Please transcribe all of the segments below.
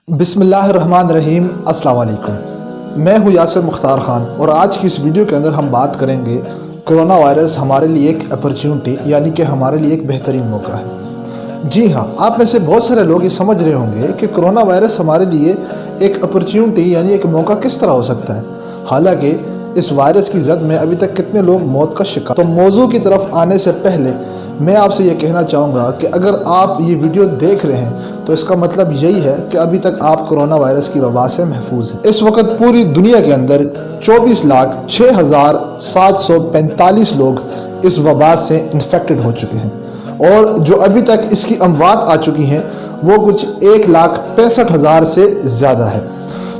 بسم اللہ الرحمن الرحیم۔ السلام علیکم، میں ہوں یاسر مختار خان اور آج کی اس ویڈیو کے اندر ہم بات کریں گے کرونا وائرس ہمارے لیے ایک اپرچونٹی یعنی کہ ہمارے لیے ایک بہترین موقع ہے۔ جی ہاں، آپ میں سے بہت سارے لوگ یہ سمجھ رہے ہوں گے کہ کرونا وائرس ہمارے لیے ایک اپرچونٹی یعنی ایک موقع کس طرح ہو سکتا ہے، حالانکہ اس وائرس کی زد میں ابھی تک کتنے لوگ موت کا شکار۔ تو موضوع کی طرف آنے سے پہلے میں آپ سے یہ کہنا چاہوں گا کہ اگر آپ یہ ویڈیو دیکھ رہے ہیں تو اس کا مطلب یہی ہے کہ ابھی تک آپ کرونا وائرس کی وبا سے محفوظ ہیں۔ اس وقت پوری دنیا کے اندر 24,06,745 لوگ اس وبا سے انفیکٹڈ ہو چکے ہیں اور جو ابھی تک اس کی اموات آ چکی ہیں وہ کچھ 1,65,000 سے زیادہ ہے۔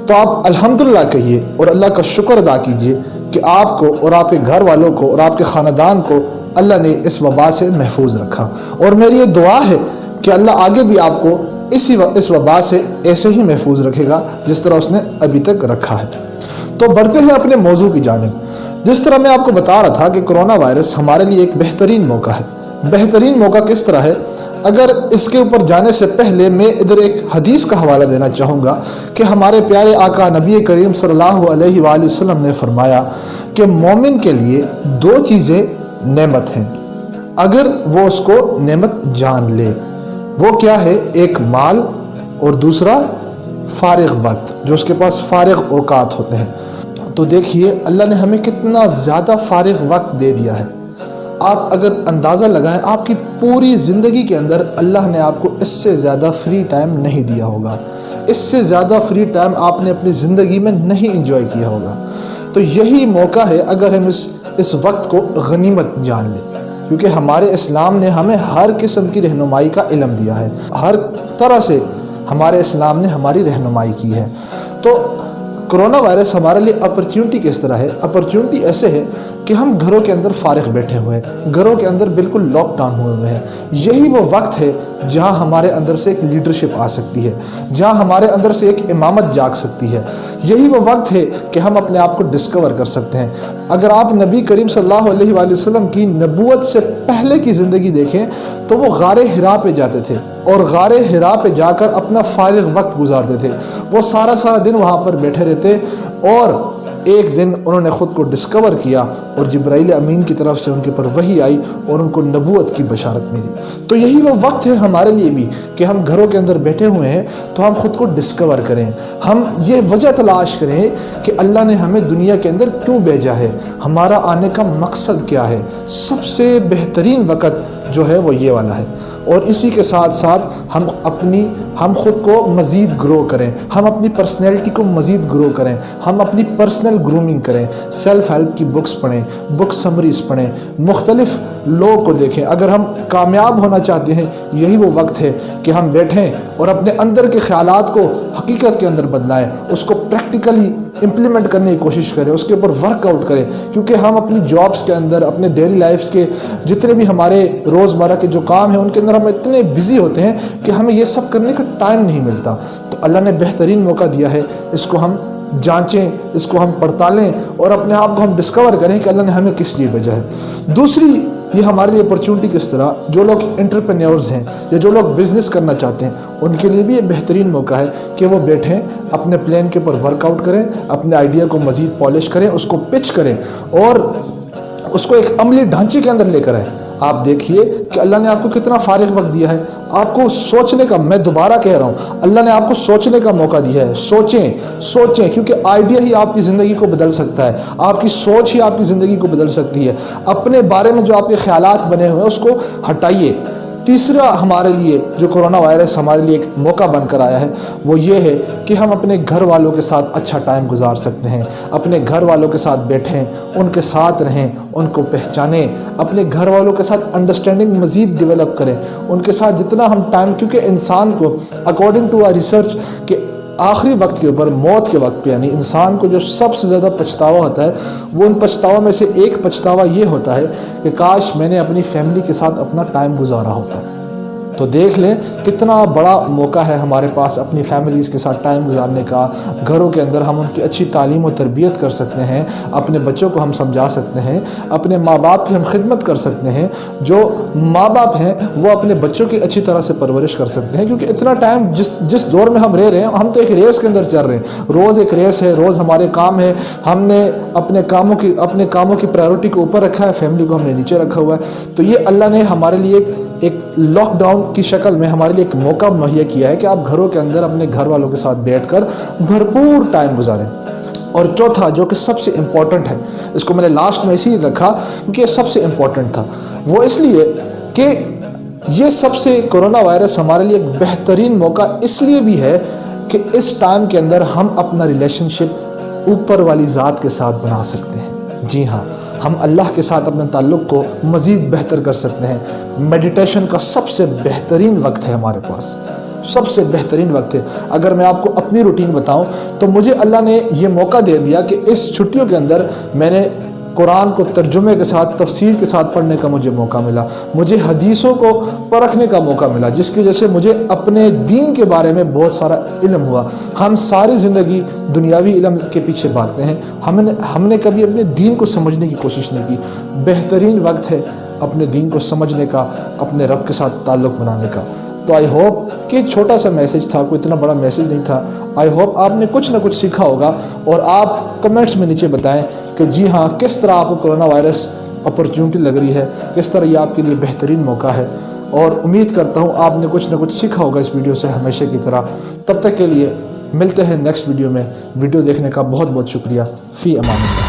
تو آپ الحمدللہ کہیے اور اللہ کا شکر ادا کیجئے کہ آپ کو اور آپ کے گھر والوں کو اور آپ کے خاندان کو اللہ نے اس وبا سے محفوظ رکھا، اور میری یہ دعا ہے کہ اللہ آگے بھی آپ کو اس وبا سے ایسے ہی محفوظ رکھے گا جس طرح اس نے ابھی تک رکھا ہے۔ تو بڑھتے ہیں اپنے موضوع کی جانب۔ جس طرح میں آپ کو بتا رہا تھا کہ کرونا وائرس ہمارے لیے ایک بہترین موقع ہے۔ بہترین موقع کس طرح ہے؟ اگر اس کے اوپر جانے سے پہلے میں ادھر ایک حدیث کا حوالہ دینا چاہوں گا کہ ہمارے پیارے آقا نبی کریم صلی اللہ علیہ وآلہ وسلم نے فرمایا کہ مومن کے لیے دو چیزیں نعمت ہیں اگر وہ اس کو نعمت جان لے۔ وہ کیا ہے؟ ایک مال اور دوسرا فارغ وقت، جو اس کے پاس فارغ اوقات ہوتے ہیں۔ تو دیکھیے اللہ نے ہمیں کتنا زیادہ فارغ وقت دے دیا ہے۔ آپ اگر اندازہ لگائیں آپ کی پوری زندگی کے اندر اللہ نے آپ کو اس سے زیادہ فری ٹائم نہیں دیا ہوگا، اس سے زیادہ فری ٹائم آپ نے اپنی زندگی میں نہیں انجوائے کیا ہوگا۔ تو یہی موقع ہے اگر ہم اس وقت کو غنیمت جان لیں، کیونکہ ہمارے اسلام نے ہمیں ہر قسم کی رہنمائی کا علم دیا ہے، ہر طرح سے ہمارے اسلام نے ہماری رہنمائی کی ہے۔ تو کرونا وائرس ہمارے لیے اپرچونٹی کس طرح ہے؟ اپرچونٹی ایسے ہے کہ ہم گھروں کے اندر فارغ بیٹھے ہوئے ہیں، گھروں کے اندر بالکل لاک ڈاؤن ہوئے ہیں۔ یہی وہ وقت ہے جہاں ہمارے اندر سے ایک لیڈرشپ آ سکتی ہے، جہاں ہمارے اندر سے ایک امامت جاگ سکتی ہے۔ یہی وہ وقت ہے کہ ہم اپنے آپ کو ڈسکور کر سکتے ہیں۔ اگر آپ نبی کریم صلی اللہ علیہ وآلہ وسلم کی نبوت سے پہلے کی زندگی دیکھیں تو وہ غار حرا پہ جاتے تھے اور غار حرا پہ جا کر اپنا فارغ وقت گزارتے تھے۔ وہ سارا دن وہاں پر بیٹھے رہتے اور ایک دن انہوں نے خود کو ڈسکور کیا اور جبرائیل امین کی طرف سے ان کے پر وحی آئی اور ان کو نبوت کی بشارت ملی۔ تو یہی وہ وقت ہے ہمارے لیے بھی کہ ہم گھروں کے اندر بیٹھے ہوئے ہیں تو ہم خود کو ڈسکور کریں، ہم یہ وجہ تلاش کریں کہ اللہ نے ہمیں دنیا کے اندر کیوں بھیجا ہے، ہمارا آنے کا مقصد کیا ہے۔ سب سے بہترین وقت جو ہے وہ یہ والا ہے، اور اسی کے ساتھ ساتھ ہم خود کو مزید گرو کریں، ہم اپنی پرسنالٹی کو مزید گرو کریں، ہم اپنی پرسنل گرومنگ کریں، سیلف ہیلپ کی بکس پڑھیں، بک سمریز پڑھیں، مختلف لوگ کو دیکھیں۔ اگر ہم کامیاب ہونا چاہتے ہیں یہی وہ وقت ہے کہ ہم بیٹھیں اور اپنے اندر کے خیالات کو حقیقت کے اندر بدلائیں، اس کو پریکٹیکلی امپلیمنٹ کرنے کی کوشش کریں، اس کے اوپر ورک آؤٹ کریں، کیونکہ ہم اپنی جابس کے اندر، اپنے ڈیلی لائفس کے جتنے بھی ہمارے روزمرہ کے جو کام ہیں ان کے اندر ہم اتنے بزی ہوتے ہیں کہ ہمیں یہ سب کرنے کا ٹائم نہیں ملتا۔ تو اللہ نے بہترین موقع دیا ہے، اس کو ہم جانچیں، اس کو ہم پڑتالیں اور اپنے آپ کو ہم ڈسکور کریں کہ اللہ نے ہمیں کس لیے بھیجا ہے۔ دوسری یہ ہمارے لیے اپرچونٹی کس طرح، جو لوگ انٹرپرینیورز ہیں یا جو لوگ بزنس کرنا چاہتے ہیں ان کے لیے بھی یہ بہترین موقع ہے کہ وہ بیٹھیں، اپنے پلان کے اوپر ورک آؤٹ کریں، اپنے آئیڈیا کو مزید پالش کریں، اس کو پچ کریں اور اس کو ایک عملی ڈھانچے کے اندر لے کر آئیں۔ آپ دیکھیے کہ اللہ نے آپ کو کتنا فارغ وقت دیا ہے، آپ کو سوچنے کا، میں دوبارہ کہہ رہا ہوں، اللہ نے آپ کو سوچنے کا موقع دیا ہے۔ سوچیں کیونکہ آئیڈیا ہی آپ کی زندگی کو بدل سکتا ہے، آپ کی سوچ ہی آپ کی زندگی کو بدل سکتی ہے۔ اپنے بارے میں جو آپ کے خیالات بنے ہوئے ہیں اس کو ہٹائیے۔ تیسرا ہمارے لیے جو کرونا وائرس ہمارے لیے ایک موقع بن کر آیا ہے وہ یہ ہے کہ ہم اپنے گھر والوں کے ساتھ اچھا ٹائم گزار سکتے ہیں، اپنے گھر والوں کے ساتھ بیٹھیں، ان کے ساتھ رہیں، ان کو پہچانیں، اپنے گھر والوں کے ساتھ انڈرسٹینڈنگ مزید ڈیولپ کریں، ان کے ساتھ جتنا ہم ٹائم، کیونکہ انسان کو اکارڈنگ ٹو ریسرچ کہ آخری وقت کے اوپر، موت کے وقت پہ، یعنی انسان کو جو سب سے زیادہ پچھتاوا ہوتا ہے وہ ان پچھتاوا میں سے ایک پچھتاوا یہ ہوتا ہے کہ کاش میں نے اپنی فیملی کے ساتھ اپنا ٹائم گزارا ہوتا۔ تو دیکھ لیں کتنا بڑا موقع ہے ہمارے پاس اپنی فیملیز کے ساتھ ٹائم گزارنے کا. گھروں کے اندر ہم ان کی اچھی تعلیم و تربیت کر سکتے ہیں, اپنے بچوں کو ہم سمجھا سکتے ہیں, اپنے ماں باپ کی ہم خدمت کر سکتے ہیں. جو ماں باپ ہیں وہ اپنے بچوں کی اچھی طرح سے پرورش کر سکتے ہیں, کیونکہ اتنا ٹائم جس دور میں ہم رہ رہے ہیں, ہم تو ایک ریس کے اندر چل رہے ہیں. روز ایک ریس ہے, روز ہمارے کام ہے. ہم نے اپنے کاموں کی پرائیورٹی کو اوپر رکھا ہے, فیملی کو ہم نے نیچے رکھا ہوا ہے. تو یہ اللہ نے ہمارے لیے ایک لاک ڈاؤن کی شکل میں ہمارے لیے ایک موقع مہیا کیا ہے کہ آپ گھروں کے اندر اپنے گھر والوں کے ساتھ بیٹھ کر بھرپور ٹائم گزاریں. اور چوتھا جو کہ سب سے امپورٹنٹ ہے, اس کو میں نے لاسٹ میں اسی لیے رکھا کیونکہ یہ سب سے امپورٹنٹ تھا, وہ اس لیے کہ یہ سب سے کرونا وائرس ہمارے لیے ایک بہترین موقع اس لیے بھی ہے کہ اس ٹائم کے اندر ہم اپنا ریلیشن شپ اوپر والی ذات کے ساتھ بنا سکتے ہیں. جی ہاں, ہم اللہ کے ساتھ اپنے تعلق کو مزید بہتر کر سکتے ہیں. میڈیٹیشن کا سب سے بہترین وقت ہے ہمارے پاس, سب سے بہترین وقت ہے. اگر میں آپ کو اپنی روٹین بتاؤں تو مجھے اللہ نے یہ موقع دے دیا کہ اس چھٹیوں کے اندر میں نے قرآن کو ترجمے کے ساتھ تفسیر کے ساتھ پڑھنے کا مجھے موقع ملا, مجھے حدیثوں کو پرکھنے کا موقع ملا, جس کی وجہ سے مجھے اپنے دین کے بارے میں بہت سارا علم ہوا. ہم ساری زندگی دنیاوی علم کے پیچھے بھاگتے ہیں, ہم نے کبھی اپنے دین کو سمجھنے کی کوشش نہیں کی. بہترین وقت ہے اپنے دین کو سمجھنے کا, اپنے رب کے ساتھ تعلق بنانے کا. تو آئی ہوپ کہ چھوٹا سا میسج تھا, کوئی اتنا بڑا میسج نہیں تھا. آئی ہوپ آپ نے کچھ نہ کچھ سیکھا ہوگا, اور آپ کمنٹس میں نیچے بتائیں کہ جی ہاں کس طرح آپ کو کرونا وائرس اپرچونٹی لگ رہی ہے, کس طرح یہ آپ کے لیے بہترین موقع ہے. اور امید کرتا ہوں آپ نے کچھ نہ کچھ سیکھا ہوگا اس ویڈیو سے ہمیشہ کی طرح. تب تک کے لیے ملتے ہیں نیکسٹ ویڈیو میں. ویڈیو دیکھنے کا بہت بہت شکریہ. فی امان اللہ.